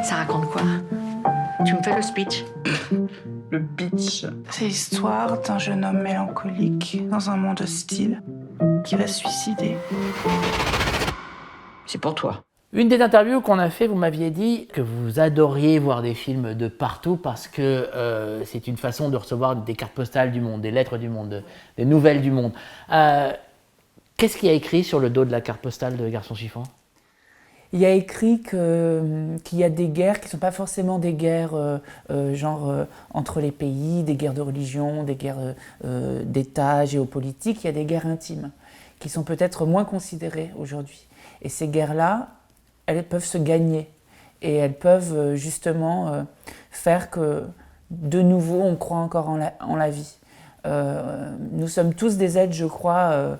Ça raconte quoi? Tu me fais le speech? Le pitch, c'est l'histoire d'un jeune homme mélancolique dans un monde hostile qui va se suicider. C'est pour toi. Une des interviews qu'on a fait, vous m'aviez dit que vous adoriez voir des films de partout parce que c'est une façon de recevoir des cartes postales du monde, des lettres du monde, des nouvelles du monde. Qu'est-ce qu'il y a écrit sur le dos de la carte postale de Garçon Chiffon? Il y a écrit qu'il y a des guerres qui ne sont pas forcément des guerres entre les pays, des guerres de religion, des guerres d'État, géopolitiques. Il y a des guerres intimes qui sont peut-être moins considérées aujourd'hui. Et ces guerres-là, elles peuvent se gagner et elles peuvent justement faire que de nouveau on croit encore en la vie. Nous sommes tous des êtres, je crois,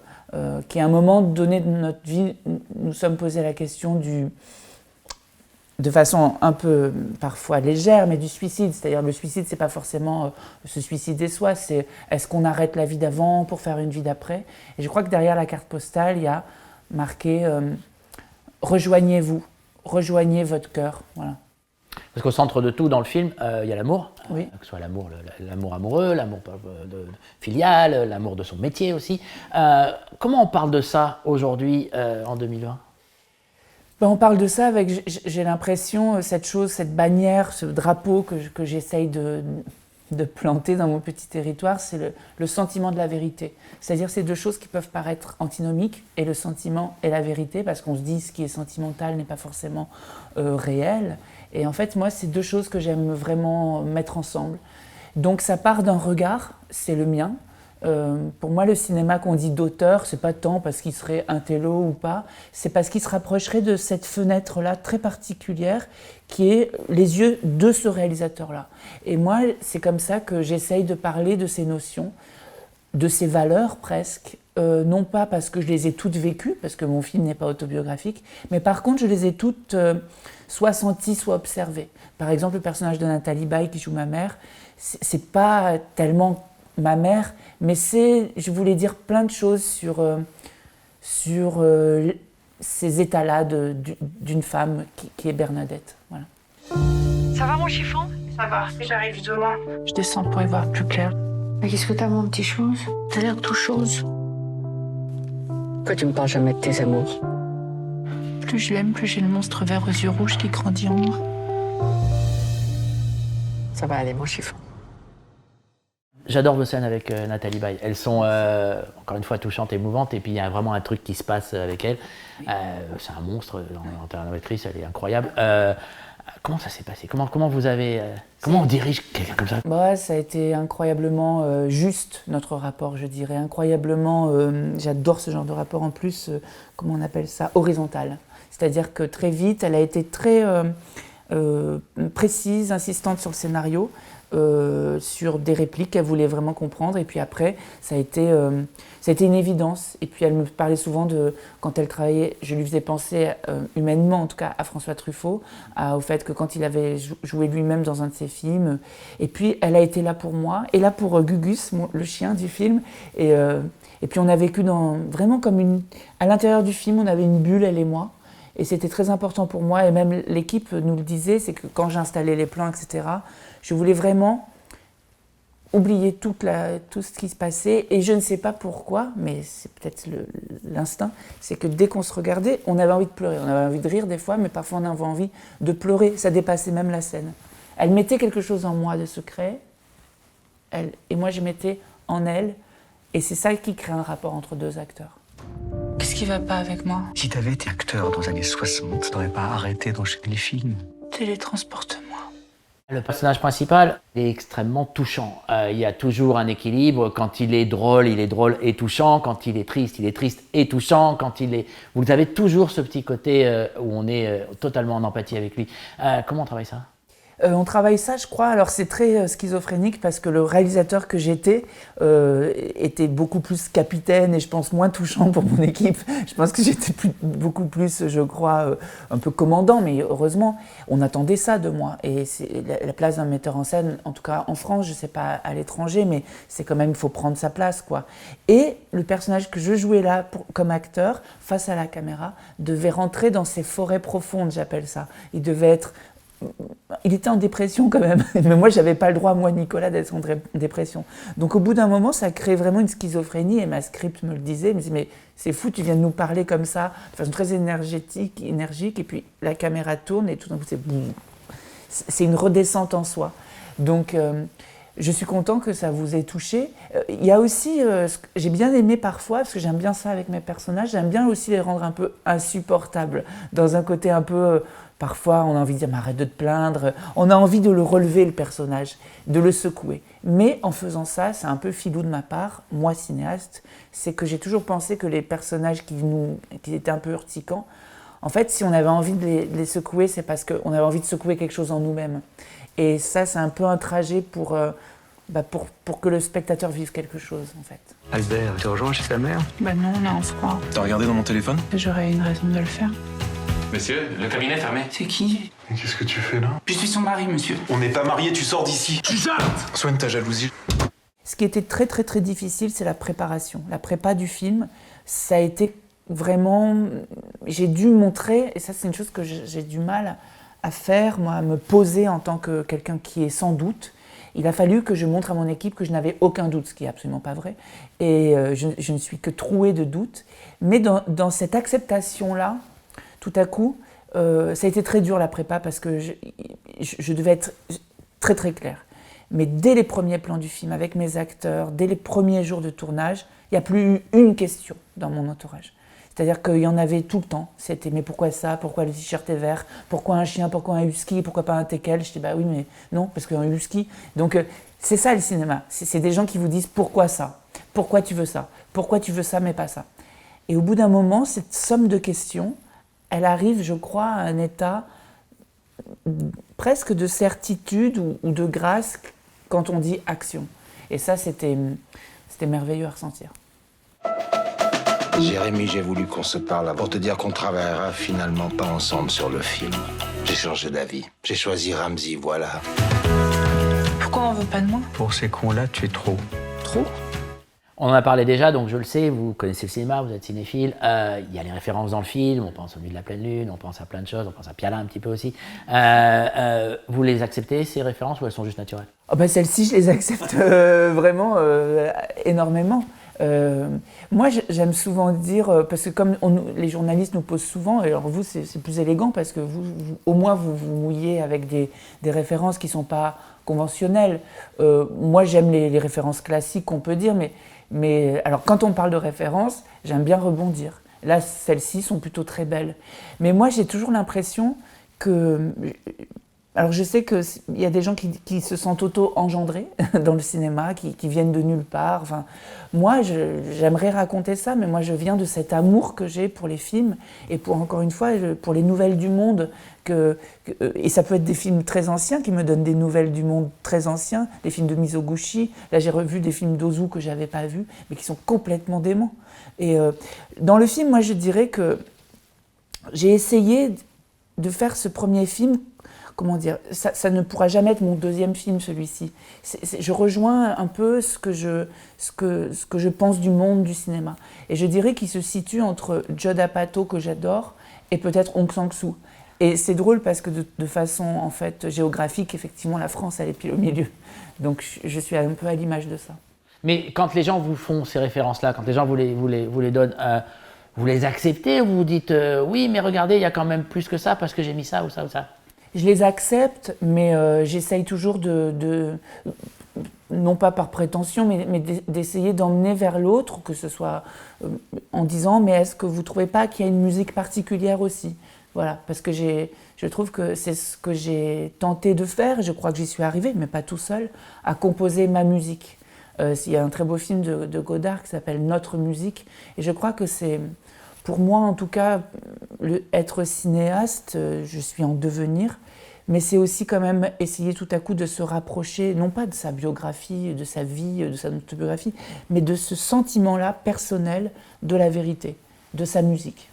qui à un moment donné de notre vie, nous sommes posés la question de façon un peu parfois légère, mais du suicide. C'est-à-dire le suicide, c'est pas forcément se suicider soi, c'est est-ce qu'on arrête la vie d'avant pour faire une vie d'après. Et je crois que derrière la carte postale, il y a marqué rejoignez-vous, rejoignez votre cœur. Voilà. Parce qu'au centre de tout dans le film, il y a l'amour, oui. Que ce soit l'amour amoureux, l'amour filial, l'amour de son métier aussi. Comment on parle de ça aujourd'hui, en 2020 ? On parle de ça avec, j'ai l'impression, cette bannière, ce drapeau que j'essaye de planter dans mon petit territoire, c'est le sentiment de la vérité. C'est-à-dire ces deux choses qui peuvent paraître antinomiques, et le sentiment et la vérité, parce qu'on se dit ce qui est sentimental n'est pas forcément réel. Et en fait, moi, c'est deux choses que j'aime vraiment mettre ensemble. Donc ça part d'un regard, c'est le mien. Pour moi, le cinéma qu'on dit d'auteur, c'est pas tant parce qu'il serait intello ou pas, c'est parce qu'il se rapprocherait de cette fenêtre-là très particulière qui est les yeux de ce réalisateur-là. Et moi, c'est comme ça que j'essaye de parler de ces notions, de ces valeurs presque, non pas parce que je les ai toutes vécues, parce que mon film n'est pas autobiographique, mais par contre, je les ai toutes soit senties, soit observées. Par exemple, le personnage de Nathalie Baye qui joue ma mère, c'est pas tellement ma mère, mais je voulais dire plein de choses sur ces états-là d'une femme qui est Bernadette. Voilà. Ça va, mon chiffon? Ça va, j'arrive demain. Je descends pour y voir plus clair. Mais qu'est-ce que t'as, mon petit chose? T'as l'air tout chose. Pourquoi tu me parles jamais de tes amours? Plus je l'aime, plus j'ai le monstre vert aux yeux rouges qui grandit en moi. Ça va aller, mon chiffon. J'adore vos scènes avec Nathalie Baye. Elles sont encore une fois touchantes, émouvantes, et puis il y a vraiment un truc qui se passe avec elle. C'est un monstre en termes d'actrice, elle est incroyable. Comment ça s'est passé? Comment vous avez comment on dirige quelqu'un comme ça? Ça a été incroyablement juste, notre rapport, je dirais. Incroyablement, j'adore ce genre de rapport en plus, comment on appelle ça, horizontal. C'est-à-dire que très vite, elle a été très précise, insistante sur le scénario, sur des répliques qu'elle voulait vraiment comprendre. Et puis après, ça a été une évidence. Et puis elle me parlait souvent quand elle travaillait, je lui faisais penser humainement en tout cas à François Truffaut, au fait que quand il avait joué lui-même dans un de ses films. Et puis elle a été là pour moi, et là pour Gugus, le chien du film. Et puis on a vécu vraiment comme à l'intérieur du film, on avait une bulle, elle et moi. Et c'était très important pour moi, et même l'équipe nous le disait, c'est que quand j'installais les plans, etc., je voulais vraiment oublier tout ce qui se passait. Et je ne sais pas pourquoi, mais c'est peut-être l'instinct, c'est que dès qu'on se regardait, on avait envie de pleurer. On avait envie de rire des fois, mais parfois on avait envie de pleurer. Ça dépassait même la scène. Elle mettait quelque chose en moi de secret, et moi je mettais en elle, et c'est ça qui crée un rapport entre deux acteurs. Qu'est-ce qui va pas avec moi? Si t'avais été acteur dans les années 60, tu n'aurais pas arrêté d'enchaîner les films. Télétransporte-moi. Le personnage principal est extrêmement touchant. Il y a toujours un équilibre. Quand il est drôle et touchant. Quand il est triste et touchant. Vous avez toujours ce petit côté où on est totalement en empathie avec lui. Comment on travaille ça? On travaille ça, je crois. Alors c'est très schizophrénique parce que le réalisateur que j'étais était beaucoup plus capitaine et je pense moins touchant pour mon équipe. Je pense que j'étais beaucoup plus, je crois, un peu commandant, mais heureusement, on attendait ça de moi. Et c'est la place d'un metteur en scène, en tout cas en France, je ne sais pas à l'étranger, mais c'est quand même, il faut prendre sa place, quoi. Et le personnage que je jouais là comme acteur, face à la caméra, devait rentrer dans ces forêts profondes, j'appelle ça. Il était en dépression quand même, mais moi j'avais pas le droit, moi Nicolas, d'être en dépression. Donc au bout d'un moment, ça crée vraiment une schizophrénie et ma script me le disait, elle me disait mais c'est fou, tu viens de nous parler comme ça, de façon très énergique, et puis la caméra tourne et tout d'un coup c'est une redescente en soi. Donc je suis content que ça vous ait touché. Il y a aussi, j'ai bien aimé parfois, parce que j'aime bien ça avec mes personnages, j'aime bien aussi les rendre un peu insupportables, dans un côté un peu... Parfois, on a envie de dire « mais arrête de te plaindre », on a envie de le relever, le personnage, de le secouer. Mais en faisant ça, c'est un peu filou de ma part, moi cinéaste, c'est que j'ai toujours pensé que les personnages qui étaient un peu urticants, en fait, si on avait envie de les secouer, c'est parce qu'on avait envie de secouer quelque chose en nous-mêmes. Et ça, c'est un peu un trajet pour que le spectateur vive quelque chose, en fait. Albert, tu rejoins chez ta mère? Bah non, on est en froid. T'as regardé dans mon téléphone? J'aurais une raison de le faire. Messieurs, le cabinet est fermé. C'est qui? Mais qu'est-ce que tu fais là? Je suis son mari, monsieur. On n'est pas mariés, tu sors d'ici. Tu jattes! Soigne ta jalousie. Ce qui était très très très difficile, c'est la préparation. La prépa du film, ça a été vraiment... J'ai dû montrer, et ça c'est une chose que j'ai du mal à faire, moi, à me poser en tant que quelqu'un qui est sans doute. Il a fallu que je montre à mon équipe que je n'avais aucun doute, ce qui n'est absolument pas vrai. Et je ne suis que trouée de doutes. Mais dans cette acceptation-là, tout à coup, ça a été très dur la prépa parce que je devais être très très claire. Mais dès les premiers plans du film, avec mes acteurs, dès les premiers jours de tournage, il n'y a plus eu une question dans mon entourage. C'est-à-dire qu'il y en avait tout le temps. C'était « mais pourquoi ça? Pourquoi le t-shirt est vert? Pourquoi un chien? Pourquoi un husky? Pourquoi pas un teckel ?» Je dis « bah oui, mais non, parce qu'un husky... » Donc c'est ça le cinéma. C'est des gens qui vous disent « pourquoi ça? Pourquoi tu veux ça? Pourquoi tu veux ça mais pas ça ?» Et au bout d'un moment, cette somme de questions, elle arrive, je crois, à un état presque de certitude ou de grâce quand on dit « action ». Et ça, c'était merveilleux à ressentir. Jérémy, j'ai voulu qu'on se parle pour te dire qu'on travaillera finalement pas ensemble sur le film. J'ai changé d'avis. J'ai choisi Ramzy, voilà. Pourquoi on veut pas de moi? Pour ces cons-là, tu es trop. Trop? On en a parlé déjà, donc je le sais, vous connaissez le cinéma, vous êtes cinéphile. Il y a les références dans le film, on pense au Nuit de la pleine lune, on pense à plein de choses, on pense à Piala un petit peu aussi. Vous les acceptez, ces références, ou elles sont juste naturelles? Oh ben celles-ci, je les accepte vraiment énormément. Moi, j'aime souvent dire, parce que comme les journalistes nous posent souvent, et alors vous, c'est plus élégant parce que vous, au moins, vous mouillez avec des références qui ne sont pas conventionnelles. Moi, j'aime les références classiques qu'on peut dire, mais alors quand on parle de références, j'aime bien rebondir. Là, celles-ci sont plutôt très belles. Mais moi, j'ai toujours l'impression que... Alors je sais qu'il y a des gens qui se sentent auto-engendrés dans le cinéma, qui viennent de nulle part. Enfin, moi, j'aimerais raconter ça, mais moi je viens de cet amour que j'ai pour les films et encore une fois, pour les nouvelles du monde. Et ça peut être des films très anciens qui me donnent des nouvelles du monde très anciens, des films de Mizoguchi. Là j'ai revu des films d'Ozu que je n'avais pas vus, mais qui sont complètement déments. Et dans le film, moi je dirais que j'ai essayé de faire ce premier film. Comment dire, ça ne pourra jamais être mon deuxième film, celui-ci. Je rejoins un peu ce que je pense du monde du cinéma. Et je dirais qu'il se situe entre Judd Apatow, que j'adore, et peut-être Hong Sang-soo. Et c'est drôle parce que de façon en fait, géographique, effectivement, la France, elle est pile au milieu. Donc je suis un peu à l'image de ça. Mais quand les gens vous font ces références-là, quand les gens vous les donnent, vous les acceptez ou vous dites oui, mais regardez, il y a quand même plus que ça parce que j'ai mis ça ou ça ou ça? Je les accepte, mais j'essaye toujours non pas par prétention, mais d'essayer d'emmener vers l'autre, que ce soit en disant « mais est-ce que vous ne trouvez pas qu'il y a une musique particulière aussi ?» Voilà, parce que je trouve que c'est ce que j'ai tenté de faire, je crois que j'y suis arrivée, mais pas tout seul, à composer ma musique. Il y a un très beau film de Godard qui s'appelle « Notre musique », et je crois que c'est... Pour moi, en tout cas, être cinéaste, je suis en devenir, Mais c'est aussi quand même essayer tout à coup de se rapprocher, non pas de sa biographie, de sa vie, de sa autobiographie, mais de ce sentiment-là personnel de la vérité, de sa musique.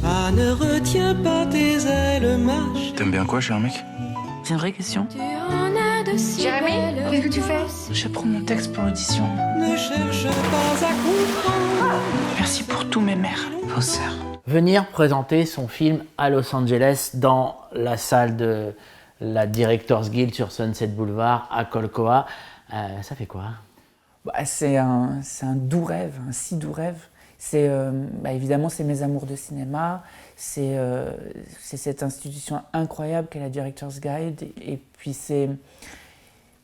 Ah, ne retiens pas tes ailes, mâche. T'aimes bien quoi chez un mec? C'est une vraie question. Jérémy, qu'est-ce que tu fais? Je prends mon texte pour l'audition. Ne cherche pas à comprendre. Merci pour tous mes mères, vos sœurs. Venir présenter son film à Los Angeles dans la salle de la Directors Guild sur Sunset Boulevard à Colcoa, ça fait quoi? C'est un doux rêve, un si doux rêve. C'est évidemment c'est mes amours de cinéma, c'est cette institution incroyable qu'est la Directors Guild, et puis c'est,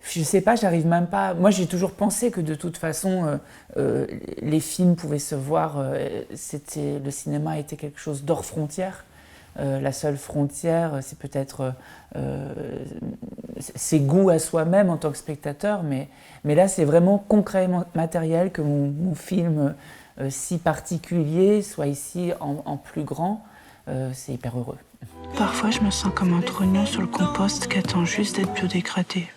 je sais pas, j'arrive même pas. Moi j'ai toujours pensé que de toute façon les films pouvaient se voir, le cinéma était quelque chose d'hors frontière. La seule frontière, c'est peut-être ses goûts à soi-même en tant que spectateur, mais là c'est vraiment concrètement matériel que mon film si particulier soit ici en plus grand, c'est hyper heureux. Parfois, je me sens comme un trognon sur le compost qui attend juste d'être biodégradé.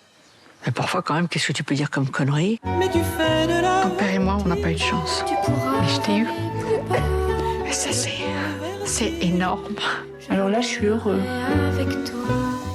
Mais parfois, quand même, qu'est-ce que tu peux dire comme connerie? Mais tu fais de la Ton père et moi, on n'a pas eu de chance. Mais je t'ai eu. Et ça, c'est énorme. Alors là, je suis heureux. Avec toi.